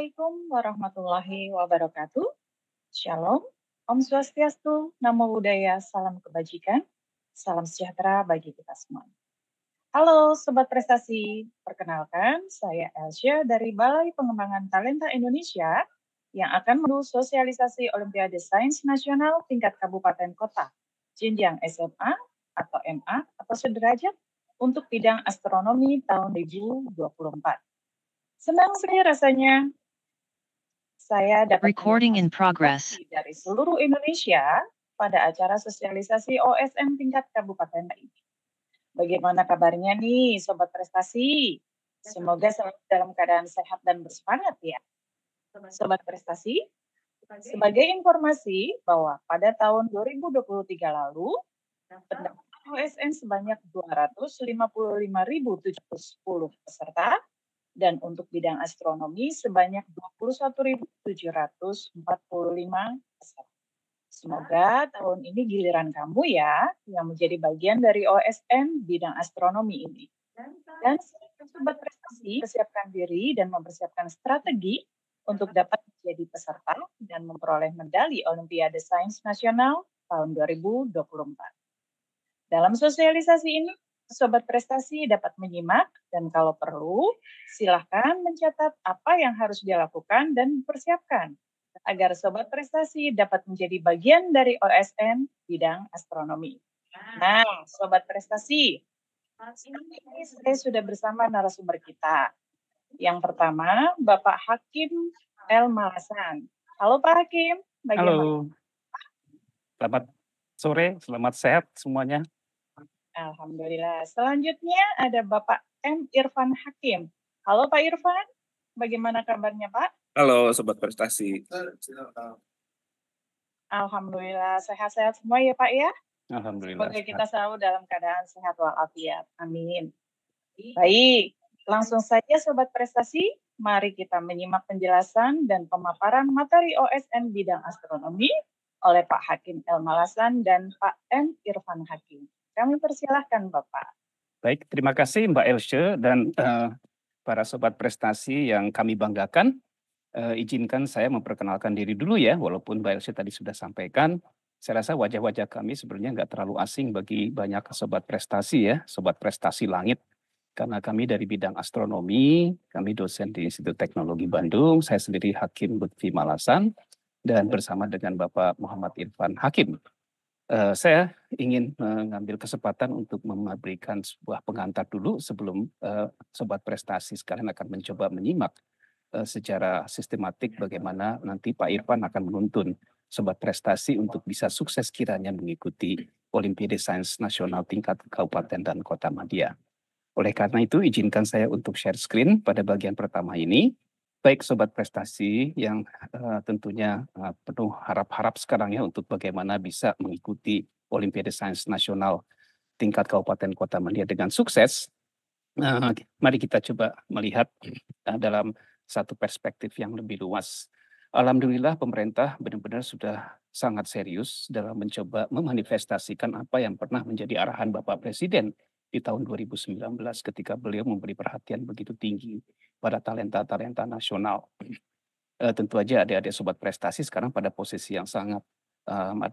Assalamualaikum warahmatullahi wabarakatuh. Shalom, Om Swastiastu, Namo Buddhaya, salam kebajikan, salam sejahtera bagi kita semua. Halo Sobat Prestasi, perkenalkan saya Elsya dari Balai Pengembangan Talenta Indonesia yang akan menuju sosialisasi Olimpiade Sains Nasional tingkat Kabupaten Kota, jenjang SMA atau MA atau sederajat untuk bidang astronomi tahun 2024. Senang sekali rasanya saya dapat Recording in progress. dari seluruh Indonesia pada acara sosialisasi OSN tingkat kabupaten ini. Bagaimana kabarnya nih Sobat Prestasi? Semoga selalu dalam keadaan sehat dan bersemangat ya. Sobat Prestasi, sebagai informasi bahwa pada tahun 2023 lalu, pendaftar OSN sebanyak 255.710 peserta dan untuk bidang astronomi sebanyak 21.745 peserta. Semoga tahun ini giliran kamu ya yang menjadi bagian dari OSN bidang astronomi ini. Dan Sobat Prestasi persiapkan diri dan mempersiapkan strategi untuk dapat menjadi peserta dan memperoleh medali Olimpiade Sains Nasional tahun 2024. Dalam sosialisasi ini, Sobat Prestasi dapat menyimak dan kalau perlu, silahkan mencatat apa yang harus dilakukan dan dipersiapkan agar Sobat Prestasi dapat menjadi bagian dari OSN bidang astronomi. Nah, Sobat Prestasi, ini saya sudah bersama narasumber kita. Yang pertama, Bapak Hakim L. Malasan. Halo Pak Hakim, bagaimana? Halo, selamat sore, selamat sehat semuanya. Alhamdulillah. Selanjutnya ada Bapak M. Irfan Hakim. Halo Pak Irfan, bagaimana kabarnya Pak? Halo Sobat Prestasi. Alhamdulillah, sehat-sehat semua ya Pak ya? Alhamdulillah. Semoga kita selalu dalam keadaan sehat walafiat. Amin. Baik, langsung saja Sobat Prestasi, mari kita menyimak penjelasan dan pemaparan materi OSN bidang astronomi oleh Pak Hakim L. Malasan dan Pak M. Irfan Hakim. Kami persilahkan Bapak. Baik, terima kasih Mbak Elsya dan para Sobat Prestasi yang kami banggakan. Izinkan saya memperkenalkan diri dulu ya, walaupun Mbak Elsya tadi sudah sampaikan. Saya rasa wajah-wajah kami sebenarnya nggak terlalu asing bagi banyak Sobat Prestasi ya, Sobat Prestasi Langit. Karena kami dari bidang astronomi, kami dosen di Institut Teknologi Bandung, saya sendiri Hakim Lutfi Malasan, dan bersama dengan Bapak Muhammad Irfan Hakim. Saya ingin mengambil kesempatan untuk memberikan sebuah pengantar dulu sebelum Sobat Prestasi sekalian akan mencoba menyimak secara sistematik bagaimana nanti Pak Irfan akan menuntun Sobat Prestasi untuk bisa sukses kiranya mengikuti Olimpiade Sains Nasional tingkat Kabupaten dan Kota Madya. Oleh karena itu, izinkan saya untuk share screen pada bagian pertama ini. Baik Sobat Prestasi yang tentunya penuh harap-harap sekarang ya untuk bagaimana bisa mengikuti Olimpiade Sains Nasional tingkat Kabupaten Kota Madya dengan sukses. Mari kita coba melihat dalam satu perspektif yang lebih luas. Alhamdulillah pemerintah benar-benar sudah sangat serius dalam mencoba memanifestasikan apa yang pernah menjadi arahan Bapak Presiden di tahun 2019 ketika beliau memberi perhatian begitu tinggi pada talenta-talenta nasional. Tentu aja adik-adik Sobat Prestasi sekarang pada posisi yang sangat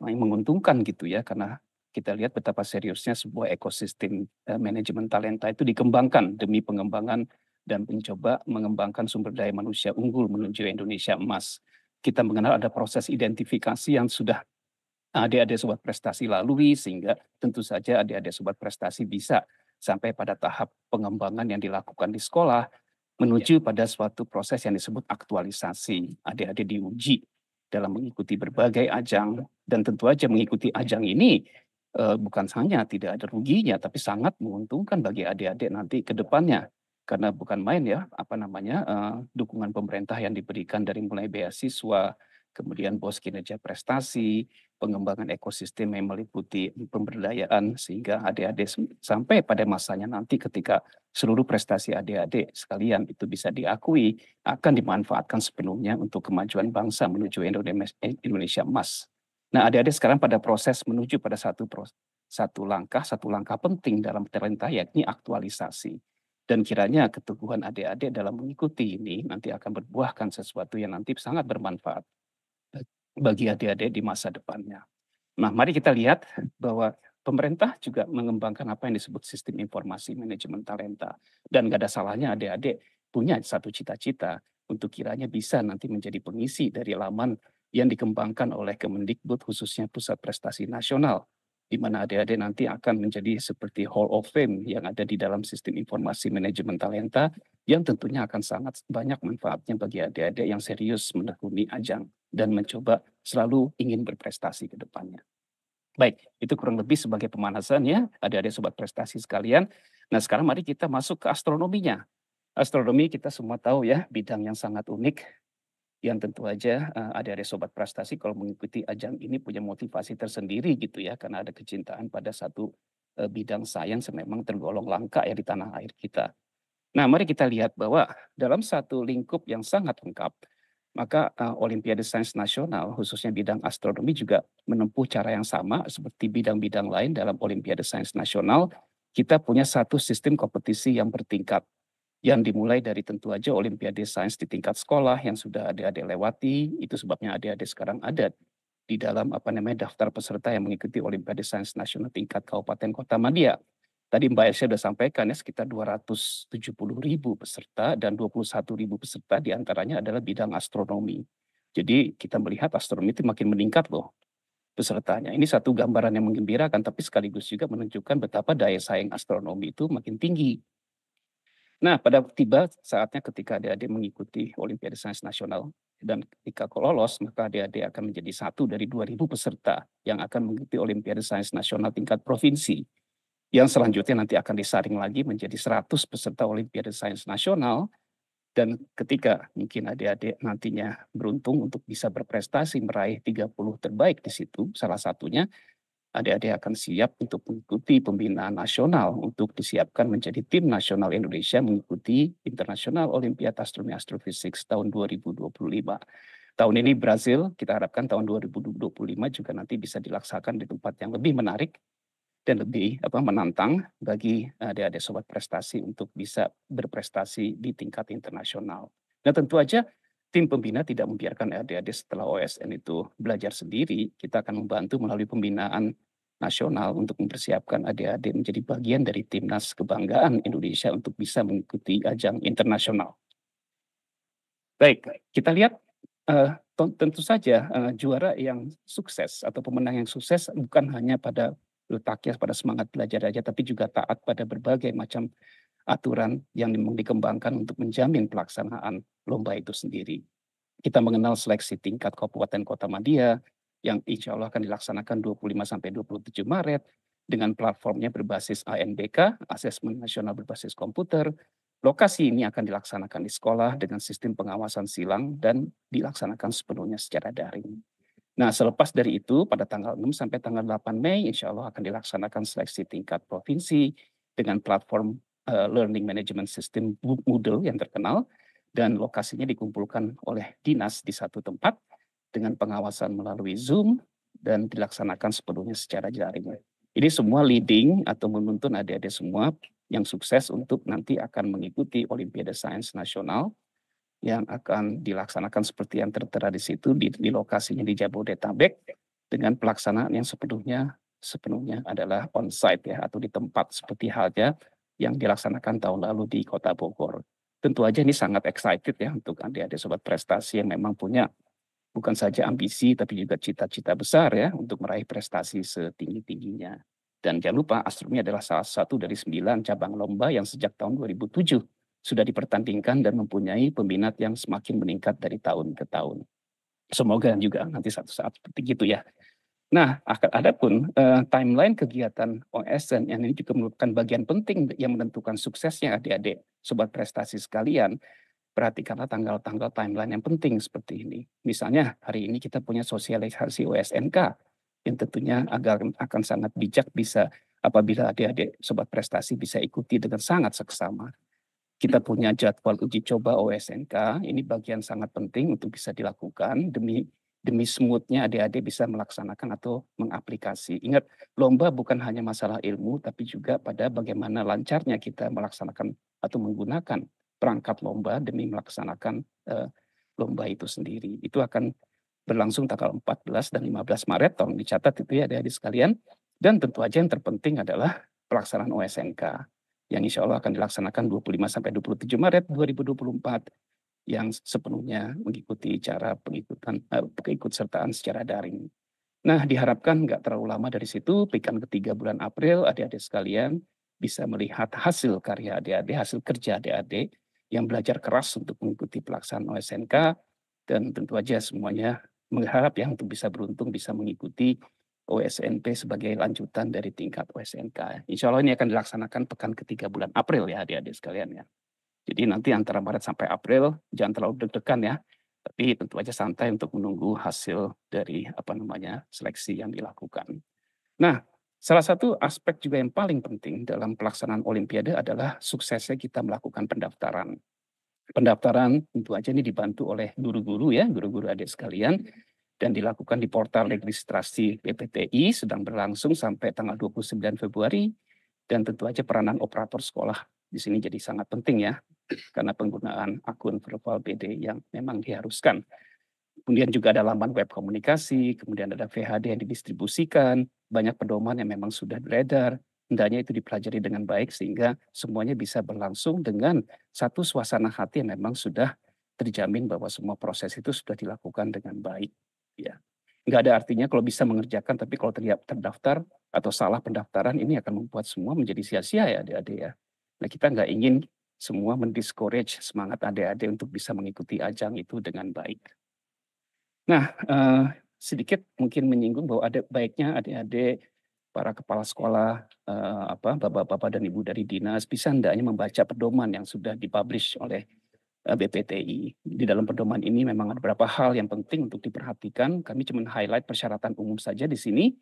menguntungkan gitu ya, karena kita lihat betapa seriusnya sebuah ekosistem manajemen talenta itu dikembangkan demi pengembangan dan mencoba mengembangkan sumber daya manusia unggul menuju Indonesia emas. Kita mengenal ada proses identifikasi yang sudah adik-adik Sobat Prestasi lalui, sehingga tentu saja adik-adik Sobat Prestasi bisa sampai pada tahap pengembangan yang dilakukan di sekolah, menuju pada suatu proses yang disebut aktualisasi. Adik-adik diuji dalam mengikuti berbagai ajang, dan tentu aja mengikuti ajang ini bukan hanya tidak ada ruginya, tapi sangat menguntungkan bagi adik-adik nanti ke depannya. Karena bukan main ya, dukungan pemerintah yang diberikan dari mulai beasiswa, kemudian bos kinerja prestasi, pengembangan ekosistem yang meliputi pemberdayaan, sehingga adik-adik sampai pada masanya nanti ketika seluruh prestasi adik-adik sekalian itu bisa diakui, akan dimanfaatkan sepenuhnya untuk kemajuan bangsa menuju Indonesia emas. Nah, adik-adik sekarang pada proses menuju pada satu langkah penting dalam talenta, yakni aktualisasi. Dan kiranya keteguhan adik-adik dalam mengikuti ini nanti akan berbuahkan sesuatu yang nanti sangat bermanfaat bagi adik-adik di masa depannya. Nah, mari kita lihat bahwa pemerintah juga mengembangkan apa yang disebut sistem informasi manajemen talenta. Dan gak ada salahnya adik-adik punya satu cita-cita untuk kiranya bisa nanti menjadi pengisi dari laman yang dikembangkan oleh Kemendikbud khususnya Pusat Prestasi Nasional, di mana adik-adik nanti akan menjadi seperti Hall of Fame yang ada di dalam sistem informasi manajemen talenta yang tentunya akan sangat banyak manfaatnya bagi adik-adik yang serius menekuni ajang dan mencoba selalu ingin berprestasi ke depannya. Baik, itu kurang lebih sebagai pemanasan ya, adik-adik sobat prestasi sekalian. Nah, sekarang mari kita masuk ke astronominya. Astronomi kita semua tahu ya, bidang yang sangat unik yang tentu aja adik-adik sobat prestasi kalau mengikuti ajang ini punya motivasi tersendiri gitu ya, karena ada kecintaan pada satu bidang sains yang memang tergolong langka ya di tanah air kita. Nah, mari kita lihat bahwa dalam satu lingkup yang sangat lengkap, maka Olimpiade Sains Nasional, khususnya bidang astronomi juga menempuh cara yang sama seperti bidang-bidang lain dalam Olimpiade Sains Nasional. Kita punya satu sistem kompetisi yang bertingkat, yang dimulai dari tentu aja Olimpiade Sains di tingkat sekolah yang sudah adik-adik lewati. Itu sebabnya adik-adik sekarang ada di dalam daftar peserta yang mengikuti Olimpiade Sains Nasional tingkat Kabupaten Kota Madya. Tadi Mbak Elsa sudah sampaikan ya, sekitar 270.000 peserta dan 21.000 peserta diantaranya adalah bidang astronomi. Jadi kita melihat astronomi itu makin meningkat loh pesertanya. Ini satu gambaran yang menggembirakan, tapi sekaligus juga menunjukkan betapa daya saing astronomi itu makin tinggi. Nah, pada tiba saatnya ketika adik-adik mengikuti Olimpiade Sains Nasional dan ketika lolos, maka adik-adik akan menjadi satu dari 2.000 peserta yang akan mengikuti Olimpiade Sains Nasional tingkat provinsi. Yang selanjutnya nanti akan disaring lagi menjadi 100 peserta Olimpiade Sains Nasional. Dan ketika mungkin adik-adik nantinya beruntung untuk bisa berprestasi meraih 30 terbaik di situ, salah satunya adik-adik akan siap untuk mengikuti pembinaan nasional untuk disiapkan menjadi tim nasional Indonesia mengikuti International Olympiad Astronomy Astrophysics tahun 2025. Tahun ini Brazil, kita harapkan tahun 2025 juga nanti bisa dilaksanakan di tempat yang lebih menarik dan lebih menantang bagi adik-adik sobat prestasi untuk bisa berprestasi di tingkat internasional. Nah, tentu aja tim pembina tidak membiarkan adik-adik setelah OSN itu belajar sendiri. Kita akan membantu melalui pembinaan nasional untuk mempersiapkan adik-adik menjadi bagian dari timnas kebanggaan Indonesia untuk bisa mengikuti ajang internasional. Baik, kita lihat tentu saja juara yang sukses atau pemenang yang sukses bukan hanya pada letaknya pada semangat belajar aja, tapi juga taat pada berbagai macam aturan yang dikembangkan untuk menjamin pelaksanaan lomba itu sendiri. Kita mengenal seleksi tingkat Kabupaten Kota Madya yang insya Allah akan dilaksanakan 25-27 Maret dengan platformnya berbasis ANBK, Asesmen Nasional Berbasis Komputer. Lokasi ini akan dilaksanakan di sekolah dengan sistem pengawasan silang dan dilaksanakan sepenuhnya secara daring. Nah, selepas dari itu pada tanggal 6 sampai tanggal 8 Mei insya Allah akan dilaksanakan seleksi tingkat provinsi dengan platform Learning Management System Moodle yang terkenal dan lokasinya dikumpulkan oleh dinas di satu tempat dengan pengawasan melalui Zoom dan dilaksanakan sepenuhnya secara daring. Ini semua leading atau menuntun adik-adik semua yang sukses untuk nanti akan mengikuti Olimpiade Sains Nasional yang akan dilaksanakan seperti yang tertera di situ di lokasinya di Jabodetabek dengan pelaksanaan yang sepenuhnya adalah on-site ya atau di tempat seperti halnya yang dilaksanakan tahun lalu di Kota Bogor. Tentu aja ini sangat excited ya untuk adik-adik sobat prestasi yang memang punya bukan saja ambisi tapi juga cita-cita besar ya untuk meraih prestasi setinggi-tingginya. Dan jangan lupa astronomi adalah salah satu dari 9 cabang lomba yang sejak tahun 2007 sudah dipertandingkan dan mempunyai peminat yang semakin meningkat dari tahun ke tahun. Semoga juga nanti satu saat seperti itu ya. Nah, adapun timeline kegiatan OSN yang ini juga merupakan bagian penting yang menentukan suksesnya adik-adik sobat prestasi sekalian. Perhatikanlah tanggal-tanggal timeline yang penting seperti ini. Misalnya hari ini kita punya sosialisasi OSNK yang tentunya akan sangat bijak bisa apabila adik-adik sobat prestasi bisa ikuti dengan sangat seksama. Kita punya jadwal uji coba OSNK, ini bagian sangat penting untuk bisa dilakukan demi smoothnya adik-adik bisa melaksanakan atau mengaplikasi. Ingat, lomba bukan hanya masalah ilmu, tapi juga pada bagaimana lancarnya kita melaksanakan atau menggunakan perangkat lomba demi melaksanakan lomba itu sendiri. Itu akan berlangsung tanggal 14 dan 15 Maret, tolong dicatat itu ya adik-adik sekalian. Dan tentu aja yang terpenting adalah pelaksanaan OSNK yang insya Allah akan dilaksanakan 25 sampai 27 Maret 2024 yang sepenuhnya mengikuti cara keikutsertaan secara daring. Nah, diharapkan nggak terlalu lama dari situ, pekan ketiga bulan April, adik-adik sekalian bisa melihat hasil karya adik-adik, hasil kerja adik-adik yang belajar keras untuk mengikuti pelaksanaan OSNK, dan tentu aja semuanya mengharap ya untuk bisa beruntung bisa mengikuti OSNP sebagai lanjutan dari tingkat OSNK. Insya Allah ini akan dilaksanakan pekan ketiga bulan April ya adik-adik sekalian ya. Jadi nanti antara Maret sampai April, jangan terlalu deg-degan ya. Tapi tentu aja santai untuk menunggu hasil dari seleksi yang dilakukan. Nah, salah satu aspek juga yang paling penting dalam pelaksanaan Olimpiade adalah suksesnya kita melakukan pendaftaran. Pendaftaran tentu aja ini dibantu oleh guru-guru ya, guru-guru adik sekalian, dan dilakukan di portal registrasi PPTI sedang berlangsung sampai tanggal 29 Februari, dan tentu aja peranan operator sekolah di sini jadi sangat penting ya, karena penggunaan akun virtual BD yang memang diharuskan. Kemudian juga ada laman web komunikasi, kemudian ada VHD yang didistribusikan, banyak pedoman yang memang sudah beredar, hendaknya itu dipelajari dengan baik sehingga semuanya bisa berlangsung dengan satu suasana hati yang memang sudah terjamin bahwa semua proses itu sudah dilakukan dengan baik. Ya. Nggak ada artinya kalau bisa mengerjakan, tapi kalau terdaftar atau salah pendaftaran, ini akan membuat semua menjadi sia-sia ya adik-adik ya. Nah, kita nggak ingin semua mendiscourage semangat adik-adik untuk bisa mengikuti ajang itu dengan baik. Nah, sedikit mungkin menyinggung bahwa ada baiknya adik-adik, para kepala sekolah, bapak-bapak dan ibu dari dinas bisa hendaknya membaca pedoman yang sudah dipublish oleh BPTI. Di dalam pedoman ini memang ada beberapa hal yang penting untuk diperhatikan. Kami cuma highlight persyaratan umum saja di sini.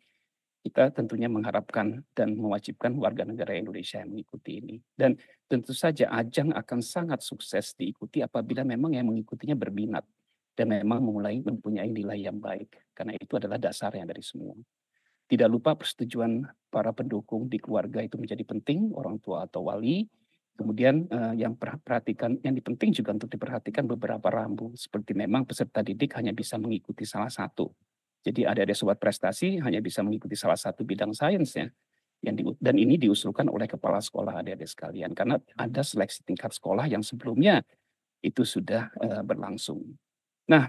Kita tentunya mengharapkan dan mewajibkan warga negara Indonesia yang mengikuti ini. Dan tentu saja ajang akan sangat sukses diikuti apabila memang yang mengikutinya berminat dan memang mempunyai nilai yang baik. Karena itu adalah dasarnya dari semua. Tidak lupa persetujuan para pendukung di keluarga itu menjadi penting, orang tua atau wali. Kemudian yang penting juga untuk diperhatikan beberapa rambu, seperti memang peserta didik hanya bisa mengikuti salah satu. Jadi adik-adik sobat prestasi hanya bisa mengikuti salah satu bidang sainsnya. Dan ini diusulkan oleh kepala sekolah adik-adik sekalian, karena ada seleksi tingkat sekolah yang sebelumnya itu sudah berlangsung. Nah,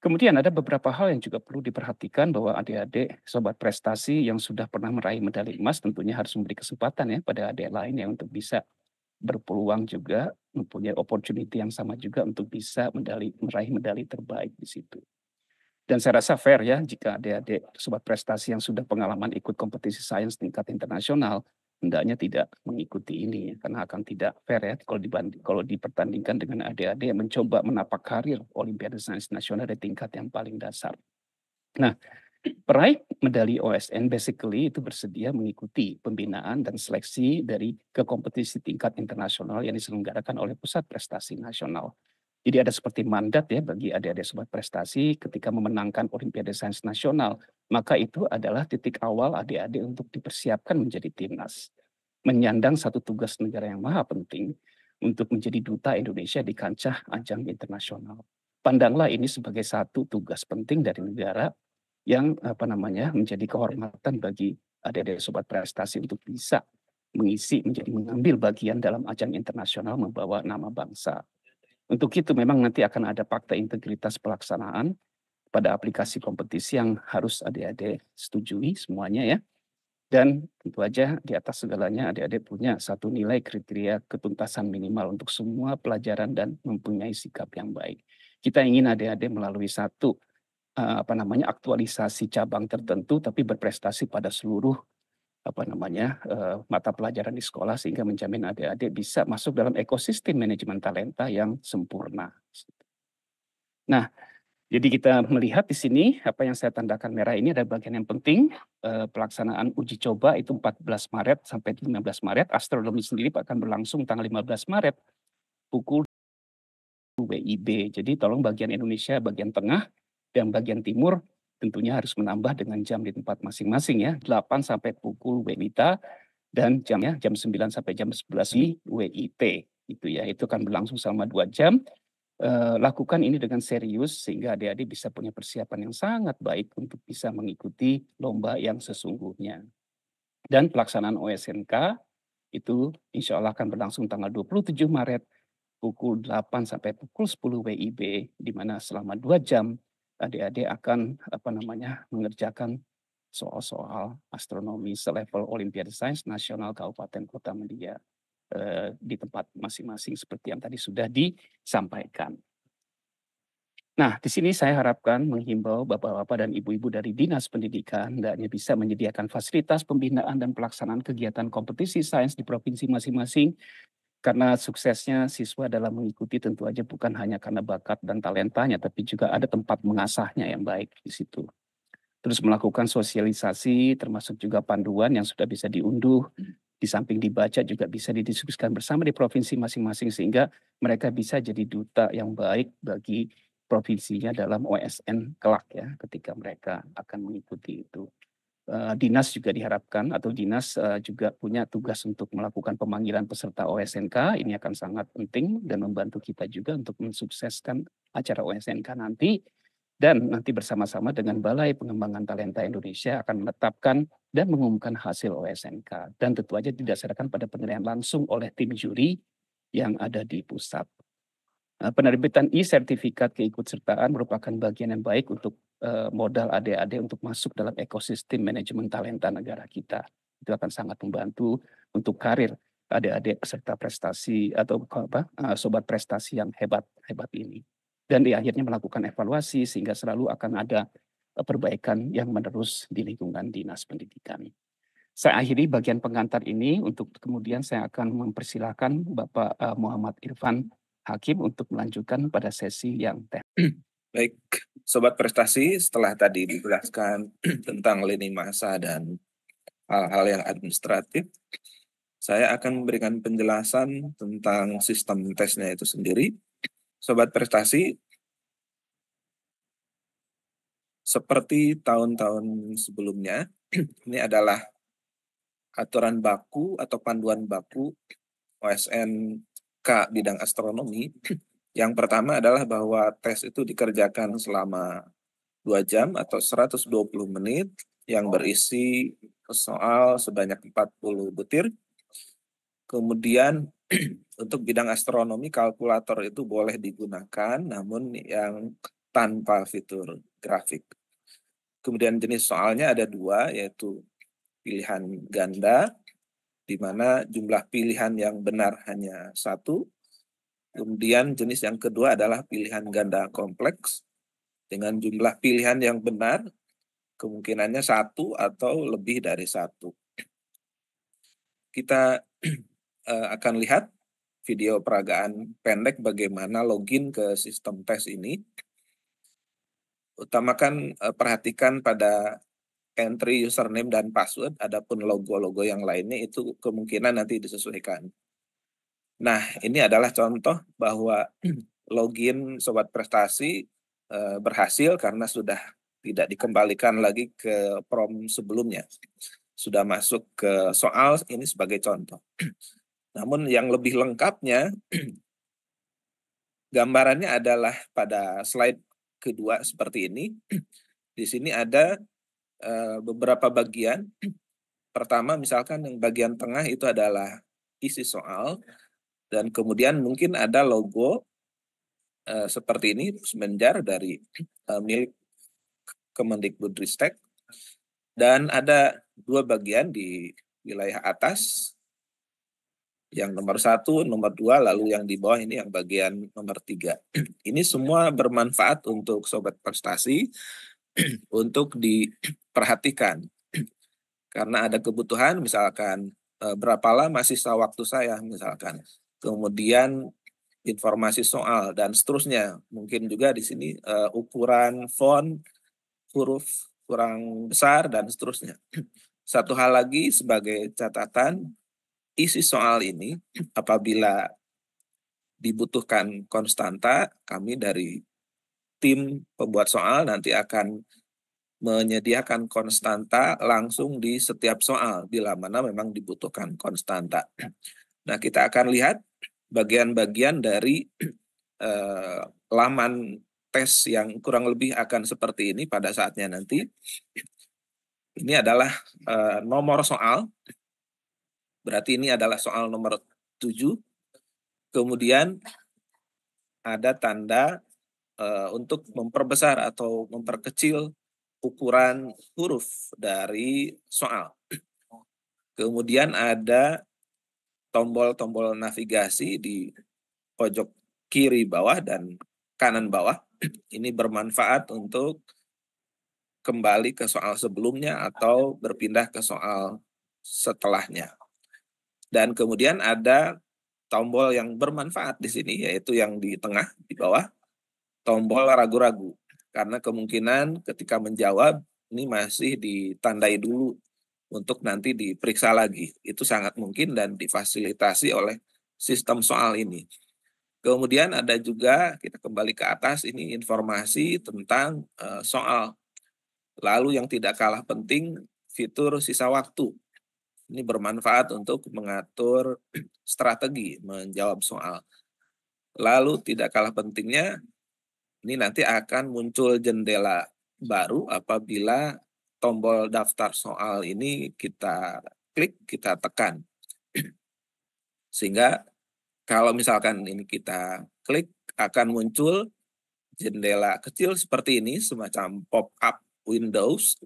kemudian ada beberapa hal yang juga perlu diperhatikan bahwa adik-adik sobat prestasi yang sudah pernah meraih medali emas tentunya harus memberi kesempatan ya pada adik lain yang untuk bisa berpeluang juga mempunyai opportunity yang sama juga untuk bisa meraih medali terbaik di situ. Dan saya rasa fair ya jika adik-adik sobat prestasi yang sudah pengalaman ikut kompetisi sains tingkat internasional hendaknya tidak mengikuti ini karena akan tidak fair ya kalau dipertandingkan dengan adik-adik yang mencoba menapak karir Olimpiade Sains Nasional di tingkat yang paling dasar. Nah, peraih medali OSN basically itu bersedia mengikuti pembinaan dan seleksi ke kompetisi tingkat internasional yang diselenggarakan oleh Pusat Prestasi Nasional. Jadi ada seperti mandat ya bagi adik-adik sobat prestasi ketika memenangkan Olimpiade Sains Nasional, maka itu adalah titik awal adik-adik untuk dipersiapkan menjadi timnas. Menyandang satu tugas negara yang maha penting untuk menjadi duta Indonesia di kancah ajang internasional. Pandanglah ini sebagai satu tugas penting dari negara yang menjadi kehormatan bagi adik-adik sobat prestasi untuk bisa mengambil bagian dalam ajang internasional membawa nama bangsa. Untuk itu memang nanti akan ada fakta integritas pelaksanaan pada aplikasi kompetisi yang harus adik-adik setujui semuanya ya. Dan tentu aja di atas segalanya adik-adik punya satu nilai kriteria ketuntasan minimal untuk semua pelajaran dan mempunyai sikap yang baik. Kita ingin adik-adik melalui satu aktualisasi cabang tertentu tapi berprestasi pada seluruh mata pelajaran di sekolah sehingga menjamin adik-adik bisa masuk dalam ekosistem manajemen talenta yang sempurna. Nah, jadi kita melihat di sini apa yang saya tandakan merah ini ada bagian yang penting, pelaksanaan uji coba itu 14 Maret sampai 15 Maret, astronomi sendiri akan berlangsung tanggal 15 Maret pukul WIB. Jadi tolong bagian Indonesia, bagian tengah dan bagian timur tentunya harus menambah dengan jam di tempat masing-masing ya, 8 sampai pukul WITA dan jam 9 sampai jam 11 di WIT. Itu ya, itu akan berlangsung selama 2 jam. Lakukan ini dengan serius sehingga adik-adik bisa punya persiapan yang sangat baik untuk bisa mengikuti lomba yang sesungguhnya. Dan pelaksanaan OSNK itu insya Allah akan berlangsung tanggal 27 Maret pukul 8 sampai pukul 10 WIB, di mana selama 2 jam adik-adik akan mengerjakan soal-soal astronomi selevel Olimpiade Sains Nasional Kabupaten Kota Media di tempat masing-masing seperti yang tadi sudah disampaikan. Nah, di sini saya harapkan menghimbau Bapak-Bapak dan Ibu-Ibu dari Dinas Pendidikan hendaknya bisa menyediakan fasilitas pembinaan dan pelaksanaan kegiatan kompetisi sains di provinsi masing-masing, karena suksesnya siswa dalam mengikuti tentu aja bukan hanya karena bakat dan talentanya, tapi juga ada tempat mengasahnya yang baik di situ. Terus melakukan sosialisasi termasuk juga panduan yang sudah bisa diunduh, di samping dibaca juga bisa didiskusikan bersama di provinsi masing-masing sehingga mereka bisa jadi duta yang baik bagi provinsinya dalam OSN kelak ya ketika mereka akan mengikuti itu. Dinas juga diharapkan atau dinas juga punya tugas untuk melakukan pemanggilan peserta OSNK. Ini akan sangat penting dan membantu kita juga untuk mensukseskan acara OSNK nanti. Dan nanti bersama-sama dengan Balai Pengembangan Talenta Indonesia akan menetapkan dan mengumumkan hasil OSNK. Dan tentu saja didasarkan pada penilaian langsung oleh tim juri yang ada di pusat. Penerbitan e-sertifikat keikutsertaan merupakan bagian yang baik untuk modal adik-adik untuk masuk dalam ekosistem manajemen talenta negara kita. Itu akan sangat membantu untuk karir adik-adik peserta prestasi atau sobat prestasi yang hebat ini. Dan di akhirnya melakukan evaluasi sehingga selalu akan ada perbaikan yang menerus di lingkungan dinas pendidikan. Saya akhiri bagian pengantar ini untuk kemudian saya akan mempersilahkan Bapak Muhammad Irfan Hakim untuk melanjutkan pada sesi yang Baik, Sobat Prestasi, setelah tadi dijelaskan tentang lini masa dan hal-hal yang administratif, saya akan memberikan penjelasan tentang sistem tesnya itu sendiri. Sobat Prestasi, seperti tahun-tahun sebelumnya, ini adalah aturan baku atau panduan baku OSNK bidang astronomi. Yang pertama adalah bahwa tes itu dikerjakan selama 2 jam atau 120 menit yang berisi soal sebanyak 40 butir. Kemudian untuk bidang astronomi kalkulator itu boleh digunakan namun yang tanpa fitur grafik. Kemudian jenis soalnya ada 2, yaitu pilihan ganda di mana jumlah pilihan yang benar hanya 1. Kemudian jenis yang kedua adalah pilihan ganda kompleks dengan jumlah pilihan yang benar kemungkinannya 1 atau lebih dari 1. Kita akan lihat video peragaan pendek bagaimana login ke sistem tes ini. Utamakan perhatikan pada entry username dan password, adapun logo-logo yang lainnya itu kemungkinan nanti disesuaikan. Nah, ini adalah contoh bahwa login Sobat Prestasi berhasil karena sudah tidak dikembalikan lagi ke prom sebelumnya. Sudah masuk ke soal ini sebagai contoh. Namun yang lebih lengkapnya, gambarannya adalah pada slide kedua seperti ini. Di sini ada beberapa bagian. Pertama misalkan yang bagian tengah itu adalah isi soal. Dan kemudian mungkin ada logo seperti ini, Menjar dari milik Kemendikbudristek. Dan ada 2 bagian di wilayah atas, yang nomor 1, nomor 2, lalu yang di bawah ini yang bagian nomor 3. Ini semua bermanfaat untuk Sobat Prestasi untuk diperhatikan. Karena ada kebutuhan misalkan berapa lama sisa waktu saya misalkan. Kemudian informasi soal dan seterusnya. Mungkin juga di sini ukuran font, huruf kurang besar dan seterusnya. Satu hal lagi sebagai catatan, isi soal ini apabila dibutuhkan konstanta, kami dari tim pembuat soal nanti akan menyediakan konstanta langsung di setiap soal bila mana memang dibutuhkan konstanta. Nah, kita akan lihat bagian-bagian dari laman tes yang kurang lebih akan seperti ini pada saatnya nanti. Ini adalah nomor soal, berarti ini adalah soal nomor 7. Kemudian ada tanda untuk memperbesar atau memperkecil ukuran huruf dari soal. Kemudian ada tombol-tombol navigasi di pojok kiri bawah dan kanan bawah. Ini bermanfaat untuk kembali ke soal sebelumnya atau berpindah ke soal setelahnya. Dan kemudian ada tombol yang bermanfaat di sini, yaitu yang di tengah, di bawah, tombol ragu-ragu. Karena kemungkinan ketika menjawab, ini masih ditandai dulu untuk nanti diperiksa lagi. Itu sangat mungkin dan difasilitasi oleh sistem soal ini. Kemudian ada juga, kita kembali ke atas, ini informasi tentang soal. Lalu yang tidak kalah penting, fitur sisa waktu. Ini bermanfaat untuk mengatur strategi menjawab soal. Lalu tidak kalah pentingnya, ini nanti akan muncul jendela baru apabila tombol daftar soal ini kita klik, kita tekan. Sehingga kalau misalkan ini kita klik, akan muncul jendela kecil seperti ini, semacam pop-up Windows.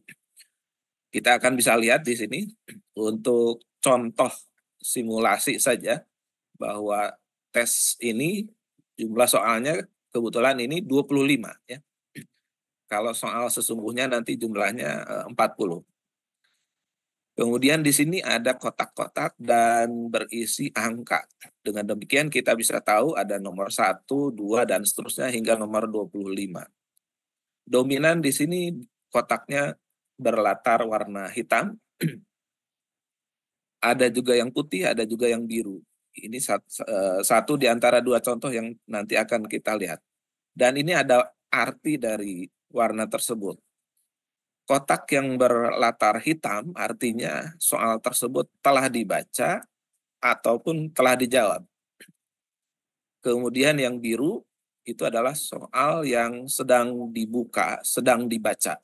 Kita akan bisa lihat di sini untuk contoh simulasi saja bahwa tes ini jumlah soalnya kebetulan ini 25 ya. Kalau soal sesungguhnya nanti jumlahnya 40. Kemudian di sini ada kotak-kotak dan berisi angka. Dengan demikian kita bisa tahu ada nomor 1, 2 dan seterusnya hingga nomor 25. Dominan di sini kotaknya berlatar warna hitam. Ada juga yang putih, ada juga yang biru. Ini satu di antara dua contoh yang nanti akan kita lihat. Dan ini ada arti dari warna tersebut. Kotak yang berlatar hitam artinya soal tersebut telah dibaca ataupun telah dijawab. Kemudian yang biru itu adalah soal yang sedang dibuka, sedang dibaca.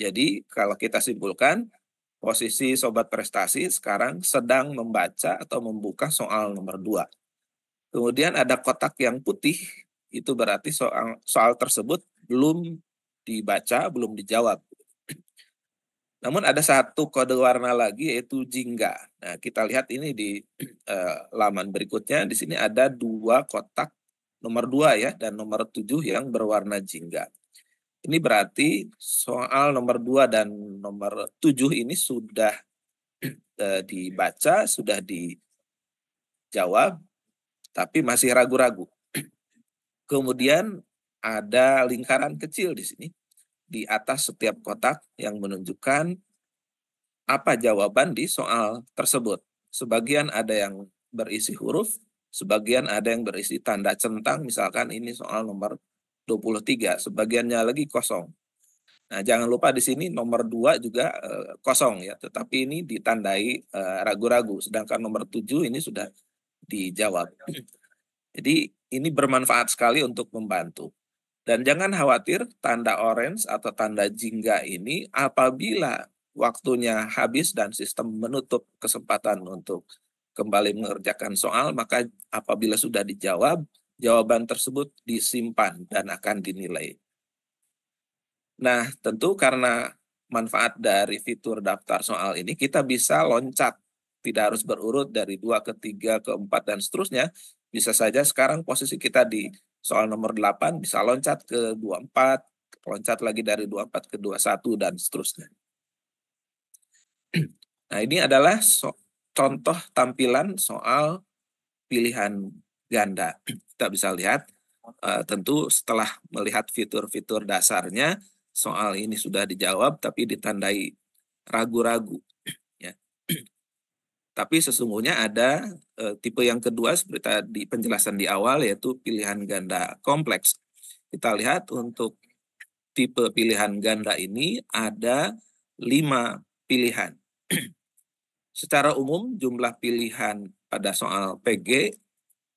Jadi kalau kita simpulkan, posisi Sobat Prestasi sekarang sedang membaca atau membuka soal nomor 2. Kemudian ada kotak yang putih, itu berarti soal tersebut belum dibaca, belum dijawab. Namun ada satu kode warna lagi yaitu jingga. Nah, kita lihat ini di laman berikutnya. Di sini ada 2 kotak nomor 2 ya dan nomor 7 yang berwarna jingga. Ini berarti soal nomor 2 dan nomor 7 ini sudah dibaca, sudah dijawab, tapi masih ragu-ragu. Kemudian ada lingkaran kecil di sini di atas setiap kotak yang menunjukkan apa jawaban di soal tersebut. Sebagian ada yang berisi huruf, sebagian ada yang berisi tanda centang, misalkan ini soal nomor 23, sebagiannya lagi kosong. Nah, jangan lupa di sini nomor 2 juga kosong ya, tetapi ini ditandai ragu-ragu, sedangkan nomor 7 ini sudah dijawab. Jadi ini bermanfaat sekali untuk membantu. Dan jangan khawatir, tanda orange atau tanda jingga ini apabila waktunya habis dan sistem menutup kesempatan untuk kembali mengerjakan soal, maka apabila sudah dijawab, jawaban tersebut disimpan dan akan dinilai. Nah, tentu karena manfaat dari fitur daftar soal ini, kita bisa loncat. Tidak harus berurut dari 2 ke 3 ke 4 dan seterusnya. Bisa saja sekarang posisi kita di soal nomor 8 bisa loncat ke 24, loncat lagi dari 24 ke 21 dan seterusnya. Nah, ini adalah contoh tampilan soal pilihan ganda. Kita bisa lihat, tentu setelah melihat fitur-fitur dasarnya, soal ini sudah dijawab tapi ditandai ragu-ragu. Ya. Tapi sesungguhnya ada tipe yang kedua seperti tadi penjelasan di awal, yaitu pilihan ganda kompleks. Kita lihat untuk tipe pilihan ganda ini ada 5 pilihan. Secara umum jumlah pilihan pada soal PG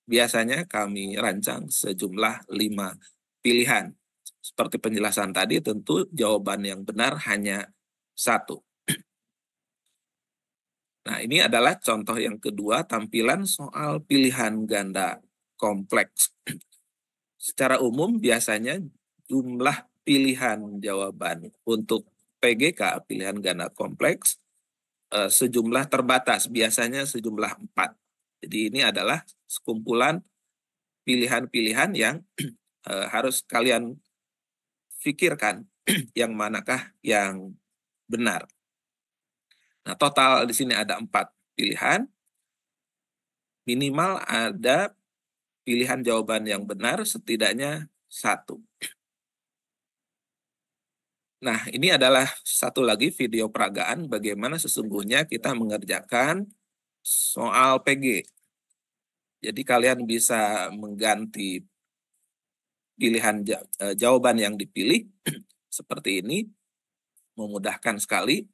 biasanya kami rancang sejumlah 5 pilihan. Seperti penjelasan tadi, tentu jawaban yang benar hanya 1. Nah, ini adalah contoh yang kedua, tampilan soal pilihan ganda kompleks. Secara umum biasanya jumlah pilihan jawaban untuk PGK, pilihan ganda kompleks, sejumlah terbatas, biasanya sejumlah 4. Jadi ini adalah sekumpulan pilihan-pilihan yang harus kalian pikirkan yang manakah yang benar. Nah, total di sini ada 4 pilihan. Minimal ada pilihan jawaban yang benar setidaknya 1. Nah, ini adalah satu lagi video peragaan bagaimana sesungguhnya kita mengerjakan soal PG. Jadi kalian bisa mengganti pilihan jawaban yang dipilih seperti ini, memudahkan sekali.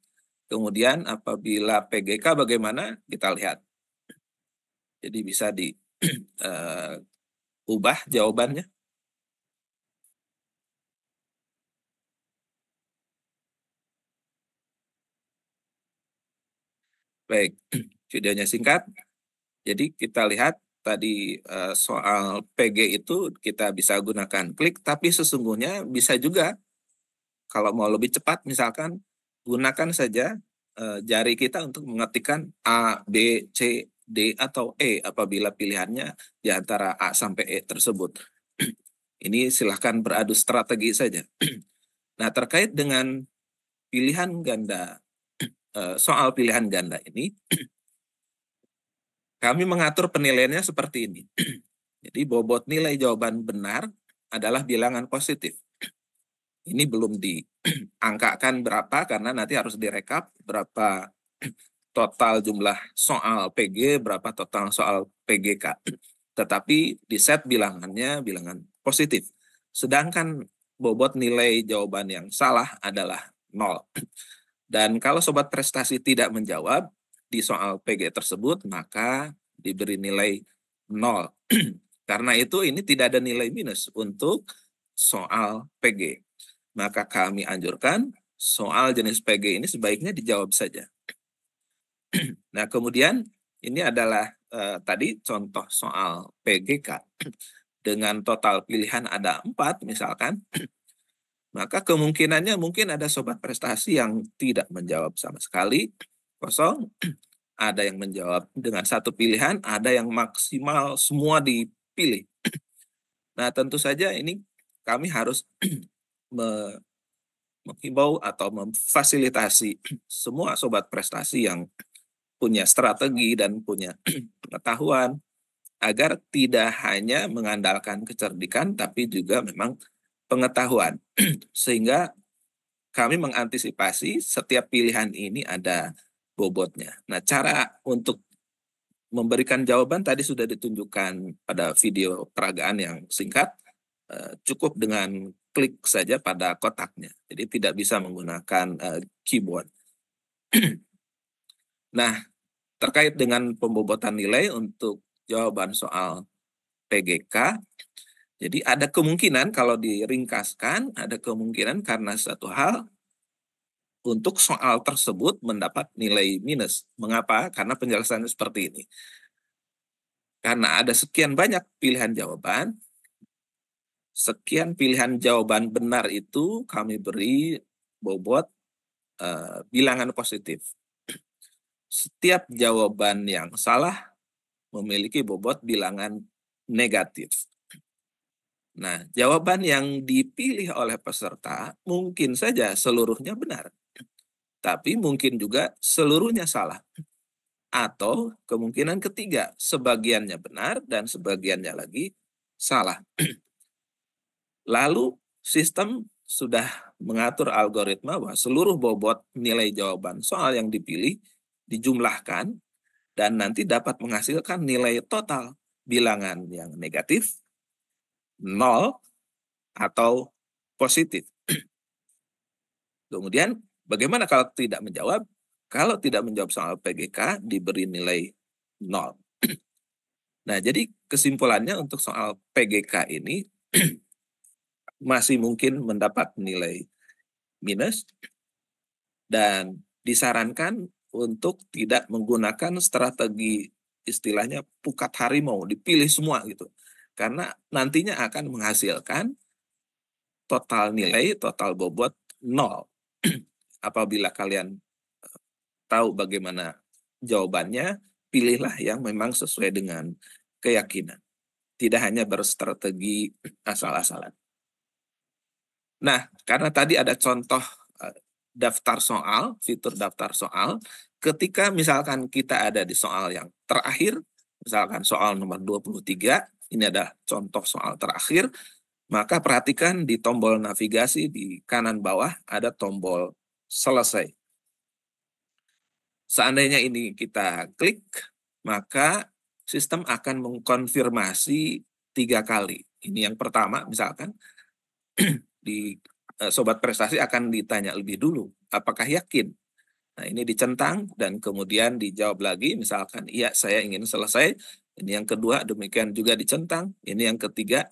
Kemudian apabila PGK bagaimana, kita lihat. Jadi bisa diubah jawabannya. Baik, videonya singkat. Jadi kita lihat tadi soal PG itu kita bisa gunakan klik, tapi sesungguhnya bisa juga kalau mau lebih cepat misalkan gunakan saja jari kita untuk mengetikkan A, B, C, D, atau E apabila pilihannya di antara A sampai E tersebut. Ini silahkan beradu strategi saja. Nah, terkait dengan pilihan ganda, soal pilihan ganda ini, kami mengatur penilaiannya seperti ini. Jadi bobot nilai jawaban benar adalah bilangan positif. Ini belum diangkakan berapa karena nanti harus direkap berapa total jumlah soal PG, berapa total soal PGK. Tetapi di set bilangannya bilangan positif. Sedangkan bobot nilai jawaban yang salah adalah 0. Dan kalau sobat prestasi tidak menjawab di soal PG tersebut, maka diberi nilai 0. Karena itu ini tidak ada nilai minus untuk soal PG. Maka kami anjurkan soal jenis PG ini sebaiknya dijawab saja. Nah, kemudian ini adalah tadi contoh soal PGK. Dengan total pilihan ada 4 misalkan, maka kemungkinannya mungkin ada sobat prestasi yang tidak menjawab sama sekali, kosong. Ada yang menjawab dengan 1 pilihan, ada yang maksimal semua dipilih. Nah, tentu saja ini kami harus menghimbau atau memfasilitasi semua sobat prestasi yang punya strategi dan punya pengetahuan agar tidak hanya mengandalkan kecerdikan tapi juga memang pengetahuan. Sehingga kami mengantisipasi setiap pilihan ini ada bobotnya. Nah, cara untuk memberikan jawaban tadi sudah ditunjukkan pada video peragaan yang singkat. Cukup dengan klik saja pada kotaknya. Jadi tidak bisa menggunakan keyboard. Nah, terkait dengan pembobotan nilai untuk jawaban soal PGK, jadi ada kemungkinan kalau diringkaskan, ada kemungkinan karena satu hal untuk soal tersebut mendapat nilai minus. Mengapa? Karena penjelasannya seperti ini. Karena ada sekian banyak pilihan jawaban, sekian pilihan jawaban benar itu kami beri bobot bilangan positif. Setiap jawaban yang salah memiliki bobot bilangan negatif. Nah, jawaban yang dipilih oleh peserta mungkin saja seluruhnya benar, tapi mungkin juga seluruhnya salah. Atau kemungkinan ketiga, sebagiannya benar dan sebagiannya lagi salah. Lalu sistem sudah mengatur algoritma bahwa seluruh bobot nilai jawaban soal yang dipilih dijumlahkan dan nanti dapat menghasilkan nilai total bilangan yang negatif, 0, atau positif. Kemudian bagaimana kalau tidak menjawab? Kalau tidak menjawab soal PGK diberi nilai 0. Nah, jadi kesimpulannya untuk soal PGK ini masih mungkin mendapat nilai minus dan disarankan untuk tidak menggunakan strategi istilahnya pukat harimau, dipilih semua gitu. Karena nantinya akan menghasilkan total nilai, total bobot 0. Apabila kalian tahu bagaimana jawabannya, pilihlah yang memang sesuai dengan keyakinan. Tidak hanya berstrategi asal-asalan. Nah, karena tadi ada contoh daftar soal, fitur daftar soal, ketika misalkan kita ada di soal yang terakhir, misalkan soal nomor 23, ini ada contoh soal terakhir, maka perhatikan di tombol navigasi di kanan bawah ada tombol selesai. Seandainya ini kita klik, maka sistem akan mengkonfirmasi 3 kali. Ini yang pertama, misalkan di sobat prestasi akan ditanya lebih dulu, apakah yakin? Nah, ini dicentang dan kemudian dijawab lagi, misalkan iya saya ingin selesai. Ini yang kedua, demikian juga dicentang. Ini yang ketiga,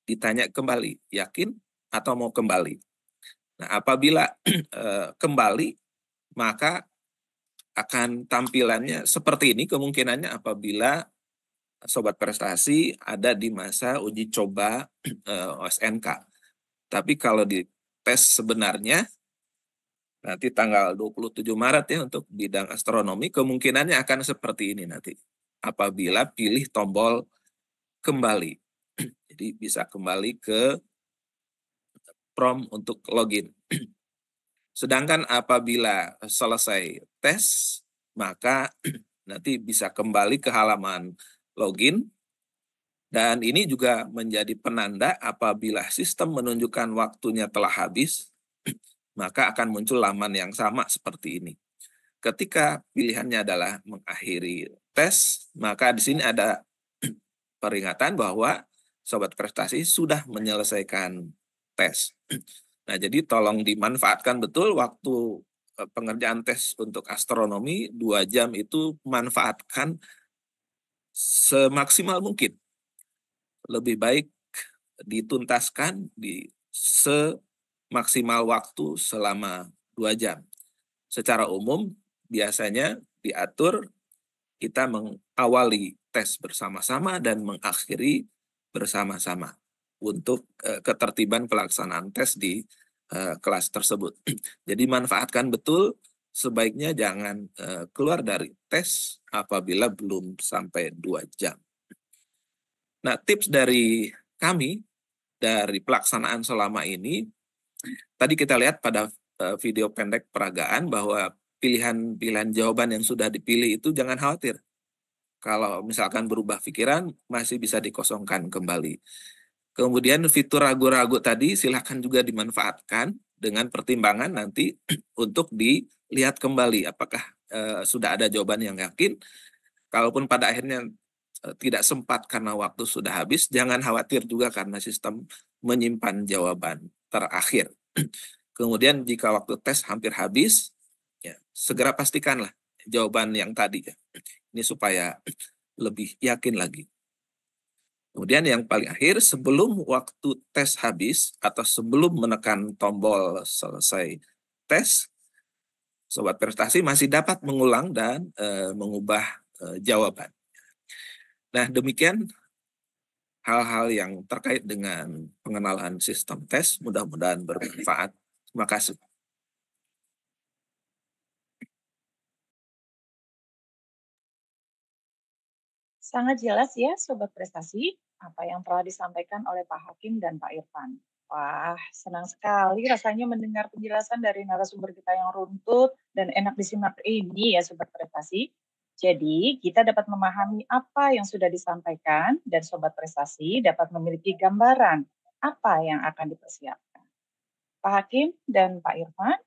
ditanya kembali, yakin atau mau kembali? Nah, apabila kembali, maka akan tampilannya seperti ini kemungkinannya apabila sobat prestasi ada di masa uji coba OSNK. Tapi kalau di tes sebenarnya nanti tanggal 27 Maret ya untuk bidang astronomi kemungkinannya akan seperti ini nanti. Apabila pilih tombol kembali. Jadi bisa kembali ke prompt untuk login. Sedangkan apabila selesai tes, maka nanti bisa kembali ke halaman login, dan ini juga menjadi penanda apabila sistem menunjukkan waktunya telah habis, maka akan muncul laman yang sama seperti ini. Ketika pilihannya adalah mengakhiri tes, maka di sini ada peringatan bahwa sobat prestasi sudah menyelesaikan tes. Nah, jadi tolong dimanfaatkan betul waktu pengerjaan tes untuk astronomi 2 jam itu manfaatkan semaksimal mungkin. Lebih baik dituntaskan di semaksimal waktu selama 2 jam. Secara umum biasanya diatur kita mengawali tes bersama-sama dan mengakhiri bersama-sama untuk ketertiban pelaksanaan tes di kelas tersebut. Jadi manfaatkan betul, sebaiknya jangan keluar dari tes apabila belum sampai 2 jam. Nah, tips dari kami dari pelaksanaan selama ini, tadi kita lihat pada video pendek peragaan bahwa pilihan-pilihan jawaban yang sudah dipilih itu jangan khawatir. Kalau misalkan berubah pikiran, masih bisa dikosongkan kembali. Kemudian fitur ragu-ragu tadi silakan juga dimanfaatkan dengan pertimbangan nanti untuk dilihat kembali apakah sudah ada jawaban yang yakin. Kalaupun pada akhirnya tidak sempat karena waktu sudah habis, jangan khawatir juga karena sistem menyimpan jawaban terakhir. Kemudian jika waktu tes hampir habis, ya, segera pastikanlah jawaban yang tadi ya. Ini supaya lebih yakin lagi. Kemudian yang paling akhir, sebelum waktu tes habis atau sebelum menekan tombol selesai tes, sobat prestasi masih dapat mengulang dan mengubah jawaban. Nah, demikian hal-hal yang terkait dengan pengenalan sistem tes, mudah-mudahan bermanfaat. Terima kasih. Sangat jelas ya Sobat Prestasi, apa yang telah disampaikan oleh Pak Hakim dan Pak Irfan. Wah, senang sekali rasanya mendengar penjelasan dari narasumber kita yang runtut dan enak disimak ini ya Sobat Prestasi. Jadi, kita dapat memahami apa yang sudah disampaikan dan Sobat Prestasi dapat memiliki gambaran apa yang akan dipersiapkan. Pak Hakim dan Pak Irfan,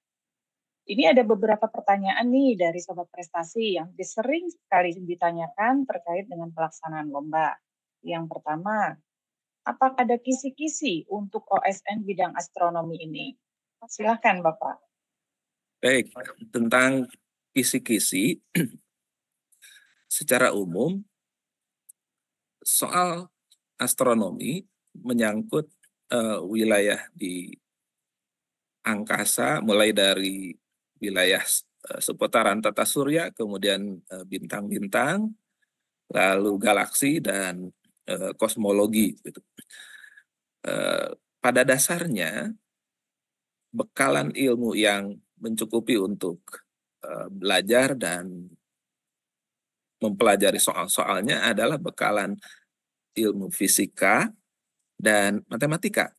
ini ada beberapa pertanyaan nih dari Sobat Prestasi yang sering sekali ditanyakan terkait dengan pelaksanaan lomba. Yang pertama, apakah ada kisi-kisi untuk OSN bidang astronomi ini? Silakan Bapak. Baik, tentang kisi-kisi, secara umum soal astronomi menyangkut wilayah di angkasa, mulai dari wilayah seputaran tata surya, kemudian bintang-bintang, lalu galaksi dan kosmologi. Gitu. Pada dasarnya, bekalan ilmu yang mencukupi untuk belajar dan mempelajari soal-soalnya adalah bekalan ilmu fisika dan matematika.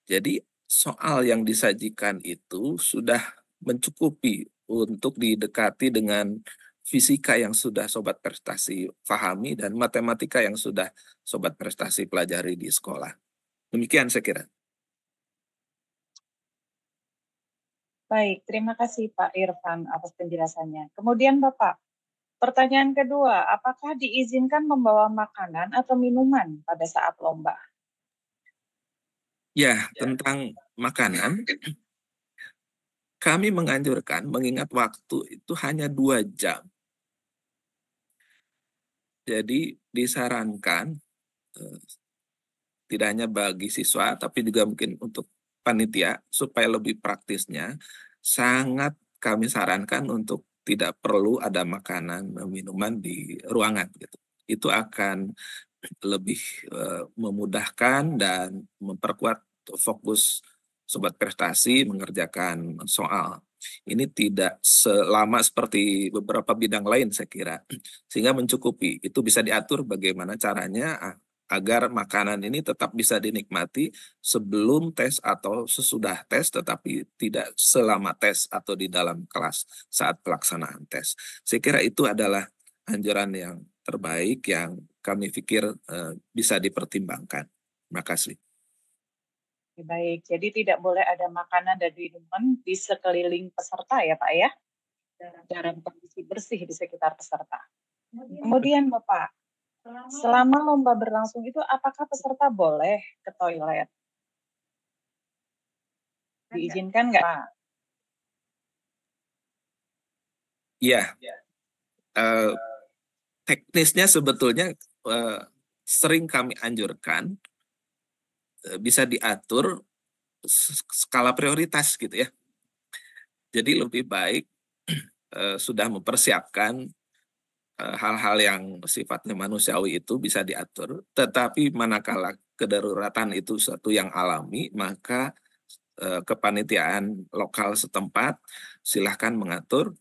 Jadi soal yang disajikan itu sudah mencukupi untuk didekati dengan fisika yang sudah sobat prestasi pahami dan matematika yang sudah sobat prestasi pelajari di sekolah. Demikian saya kira. Baik, terima kasih Pak Irfan atas penjelasannya. Kemudian Bapak, pertanyaan kedua, apakah diizinkan membawa makanan atau minuman pada saat lomba? Ya, tentang makanan, kami menganjurkan mengingat waktu itu hanya 2 jam. Jadi disarankan tidak hanya bagi siswa, tapi juga mungkin untuk panitia, supaya lebih praktisnya, sangat kami sarankan untuk tidak perlu ada makanan, minuman di ruangan. Gitu. Itu akan lebih memudahkan dan memperkuat fokus sobat prestasi mengerjakan soal. Ini tidak selama seperti beberapa bidang lain saya kira, sehingga mencukupi. Itu bisa diatur bagaimana caranya agar makanan ini tetap bisa dinikmati sebelum tes atau sesudah tes, tetapi tidak selama tes atau di dalam kelas saat pelaksanaan tes. Saya kira itu adalah anjuran yang terbaik yang kami pikir bisa dipertimbangkan. Terima kasih. Baik, jadi tidak boleh ada makanan dan minuman di sekeliling peserta ya Pak ya? Dalam kondisi bersih di sekitar peserta. Kemudian Bapak, selama lomba berlangsung itu apakah peserta boleh ke toilet? Diizinkan nggak Pak? Iya. Teknisnya sebetulnya sering kami anjurkan bisa diatur skala prioritas gitu ya. Jadi lebih baik sudah mempersiapkan hal-hal yang sifatnya manusiawi itu bisa diatur, tetapi manakala kedaruratan itu suatu yang alami, maka kepanitiaan lokal setempat silahkan mengatur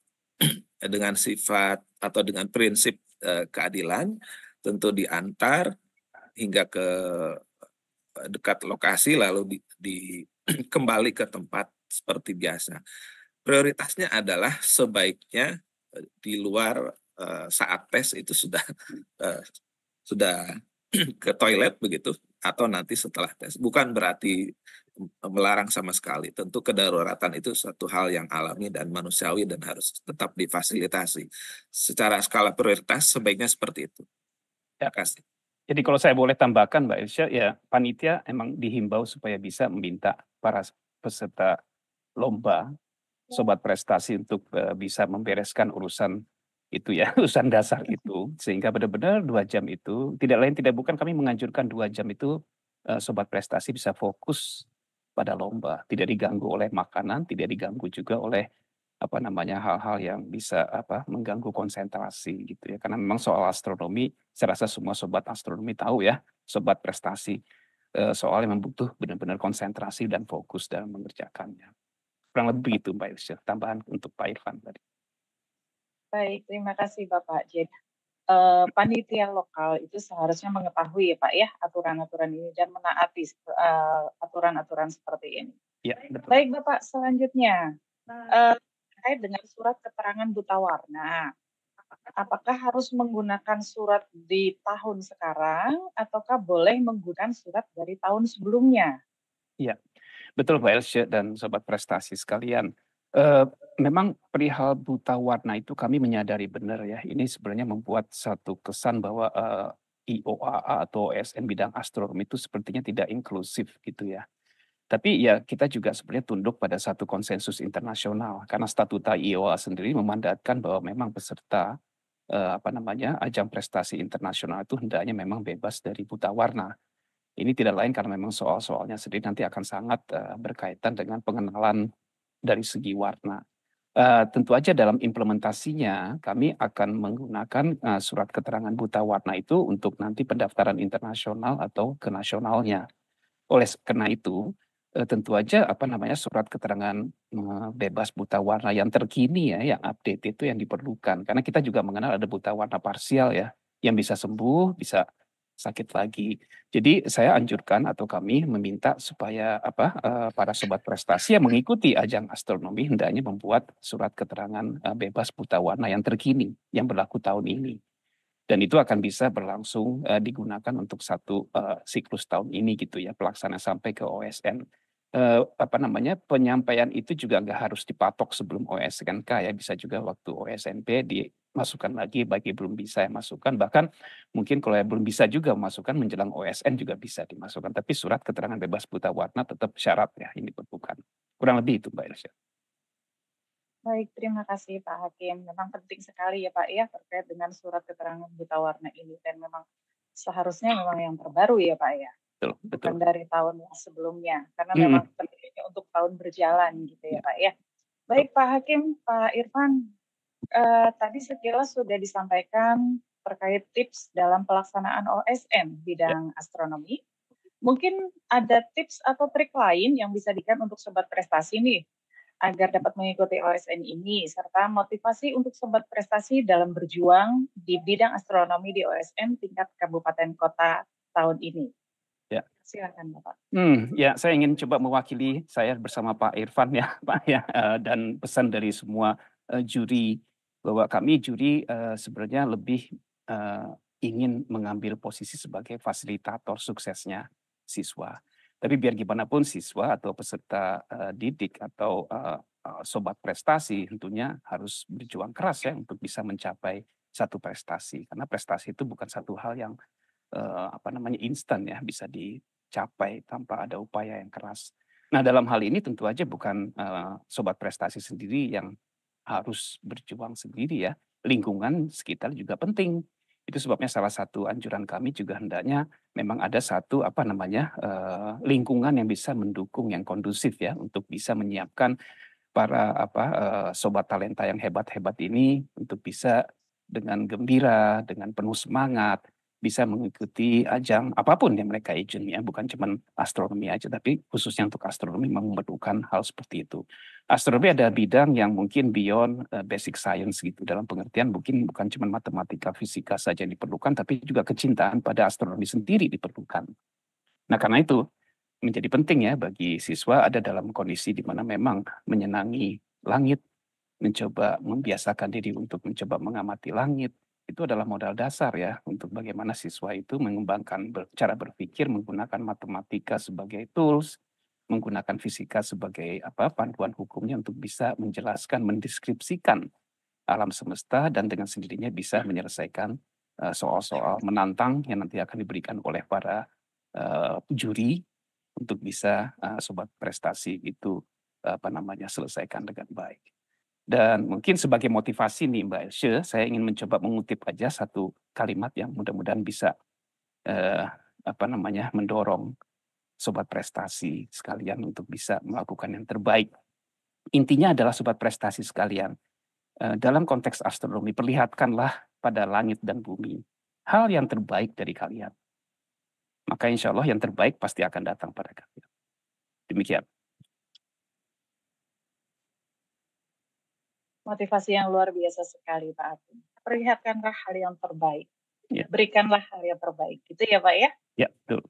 dengan sifat atau dengan prinsip keadilan, tentu diantar hingga ke dekat lokasi lalu kembali ke tempat seperti biasa. Prioritasnya adalah sebaiknya di luar saat tes itu sudah ke toilet begitu, atau nanti setelah tes. Bukan berarti melarang sama sekali. Tentu kedaruratan itu suatu hal yang alami dan manusiawi dan harus tetap difasilitasi. Secara skala prioritas sebaiknya seperti itu. Terima kasih. Jadi kalau saya boleh tambahkan Mbak Elsha, ya panitia emang dihimbau supaya bisa meminta para peserta lomba, sobat prestasi untuk bisa membereskan urusan itu ya, urusan dasar itu. Sehingga benar-benar 2 jam itu, tidak lain tidak bukan kami menganjurkan 2 jam itu sobat prestasi bisa fokus pada lomba. Tidak diganggu oleh makanan, tidak diganggu juga oleh hal-hal yang bisa mengganggu konsentrasi gitu ya. Karena memang soal astronomi, saya rasa semua sobat astronomi tahu ya, sobat prestasi soal yang membutuh benar-benar konsentrasi dan fokus dalam mengerjakannya. Kurang lebih begitu Mbak Ilse, tambahan untuk Pak Irfan tadi. Baik, terima kasih Bapak. Jadi panitia lokal itu seharusnya mengetahui ya Pak ya aturan-aturan ini dan menaati aturan-aturan seperti ini. Ya, betul. Baik Bapak, selanjutnya terkait dengan surat keterangan buta warna. Apakah harus menggunakan surat di tahun sekarang ataukah boleh menggunakan surat dari tahun sebelumnya? Iya, betul Mbak Elsha dan sobat prestasi sekalian. Memang perihal buta warna itu kami menyadari benar ya, ini sebenarnya membuat satu kesan bahwa IOAA atau OSN bidang astronomi itu sepertinya tidak inklusif gitu ya. Tapi ya kita juga sebenarnya tunduk pada satu konsensus internasional karena statuta IOA sendiri memandatkan bahwa memang peserta ajang prestasi internasional itu hendaknya memang bebas dari buta warna. Ini tidak lain karena memang soal-soalnya sendiri nanti akan sangat berkaitan dengan pengenalan dari segi warna. Tentu aja dalam implementasinya kami akan menggunakan surat keterangan buta warna itu untuk nanti pendaftaran internasional atau ke nasionalnya. Karena itu, tentu aja surat keterangan bebas buta warna yang terkini ya, yang update itu yang diperlukan. Karena kita juga mengenal ada buta warna parsial ya, yang bisa sembuh, bisa sakit lagi. Jadi saya anjurkan atau kami meminta supaya para sobat prestasi yang mengikuti ajang astronomi hendaknya membuat surat keterangan bebas buta warna yang terkini yang berlaku tahun ini. Dan itu akan bisa berlangsung digunakan untuk satu siklus tahun ini gitu ya, pelaksanaan sampai ke OSN. Penyampaian itu juga nggak harus dipatok sebelum OSNK ya, bisa juga waktu OSNP dimasukkan lagi bagi belum bisa yang masukkan, bahkan mungkin kalau yang belum bisa juga masukkan menjelang OSN juga bisa dimasukkan, tapi surat keterangan bebas buta warna tetap syarat ya ini diperlukan. Kurang lebih itu Mbak Elsa. Baik, terima kasih Pak Hakim. Memang penting sekali ya Pak ya terkait dengan surat keterangan buta warna ini, dan memang seharusnya memang yang terbaru ya Pak ya, Betul, bukan betul. dari tahun yang sebelumnya, karena memang pentingnya untuk tahun berjalan gitu ya Pak ya. Baik Pak Hakim, Pak Irfan, tadi sekilas sudah disampaikan terkait tips dalam pelaksanaan OSN bidang astronomi. Mungkin ada tips atau trik lain yang bisa diberikan untuk sobat prestasi nih, agar dapat mengikuti OSN ini, serta motivasi untuk sobat prestasi dalam berjuang di bidang astronomi di OSN tingkat kabupaten kota tahun ini. Ya. Silakan Bapak. Ya, saya ingin coba mewakili saya bersama Pak Irfan ya, Pak ya, dan pesan dari semua juri bahwa kami juri sebenarnya lebih ingin mengambil posisi sebagai fasilitator suksesnya siswa. Tapi biar gimana pun siswa atau peserta didik atau sobat prestasi tentunya harus berjuang keras ya untuk bisa mencapai satu prestasi. Karena prestasi itu bukan satu hal yang instan ya, bisa dicapai tanpa ada upaya yang keras. Nah, dalam hal ini tentu aja bukan sobat prestasi sendiri yang harus berjuang sendiri ya. Lingkungan sekitar juga penting. Itu sebabnya salah satu anjuran kami juga hendaknya memang ada satu lingkungan yang bisa mendukung, yang kondusif ya untuk bisa menyiapkan para sobat talenta yang hebat-hebat ini untuk bisa dengan gembira, dengan penuh semangat bisa mengikuti ajang apapun yang mereka izin ya, bukan cuma astronomi aja, tapi khususnya untuk astronomi memerlukan hal seperti itu. Astronomi ada bidang yang mungkin beyond basic science gitu, dalam pengertian mungkin bukan cuma matematika, fisika saja yang diperlukan, tapi juga kecintaan pada astronomi sendiri diperlukan. Nah, karena itu menjadi penting ya bagi siswa ada dalam kondisi di mana memang menyenangi langit, mencoba membiasakan diri untuk mencoba mengamati langit. Itu adalah modal dasar ya untuk bagaimana siswa itu mengembangkan cara berpikir menggunakan matematika sebagai tools, menggunakan fisika sebagai panduan hukumnya untuk bisa menjelaskan, mendeskripsikan alam semesta dan dengan sendirinya bisa menyelesaikan soal-soal menantang yang nanti akan diberikan oleh para juri untuk bisa sobat prestasi itu selesaikan dengan baik. Dan mungkin sebagai motivasi nih Mbak Elsie, saya ingin mencoba mengutip aja satu kalimat yang mudah-mudahan bisa mendorong sobat prestasi sekalian untuk bisa melakukan yang terbaik. Intinya adalah sobat prestasi sekalian, dalam konteks astronomi perlihatkanlah pada langit dan bumi hal yang terbaik dari kalian. Maka insya Allah yang terbaik pasti akan datang pada kalian. Demikian. Motivasi yang luar biasa sekali Pak Hakim. Perlihatkanlah hal yang terbaik. Ya. Berikanlah hal yang terbaik. Gitu ya Pak ya? Ya, betul.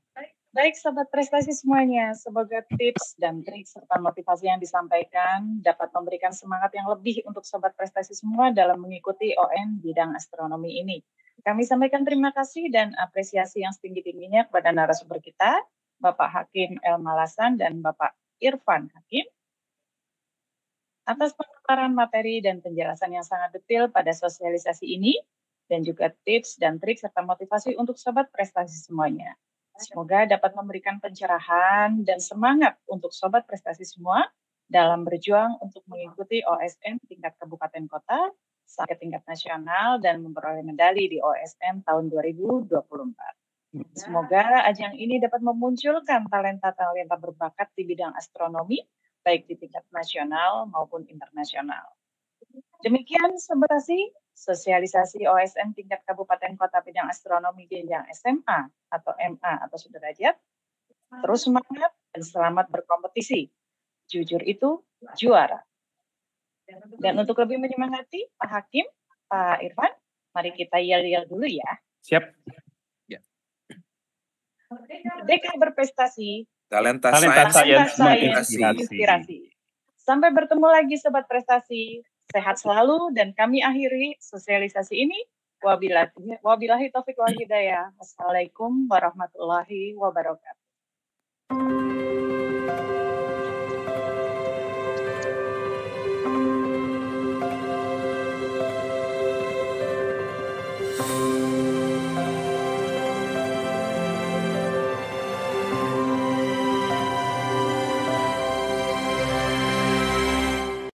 Baik sobat prestasi semuanya, semoga tips dan trik serta motivasi yang disampaikan dapat memberikan semangat yang lebih untuk sobat prestasi semua dalam mengikuti ON bidang astronomi ini. Kami sampaikan terima kasih dan apresiasi yang setinggi-tingginya kepada narasumber kita, Bapak Hakim El Malasan dan Bapak Irfan Hakim, atas pemaparan materi dan penjelasan yang sangat detail pada sosialisasi ini, dan juga tips dan trik serta motivasi untuk sobat prestasi semuanya. Semoga dapat memberikan pencerahan dan semangat untuk sobat prestasi semua dalam berjuang untuk mengikuti OSN tingkat kabupaten kota, sampai tingkat nasional dan memperoleh medali di OSN tahun 2024. Semoga ajang ini dapat memunculkan talenta-talenta berbakat di bidang astronomi, baik di tingkat nasional maupun internasional. Demikian Sobat Asih, sosialisasi OSN tingkat kabupaten kota bidang astronomi jenjang SMA atau MA atau sederajat. Terus semangat dan selamat berkompetisi. Jujur itu juara. Dan untuk lebih menyemangati Pak Hakim, Pak Irfan, mari kita yel-yel dulu ya. Siap. Merdeka berprestasi, Talenta Talenta Science Science inspirasi. Sampai bertemu lagi Sobat Prestasi. Sehat selalu dan kami akhiri sosialisasi ini. Wabillahi taufiq wal hidayah. Wassalamualaikum warahmatullahi wabarakatuh.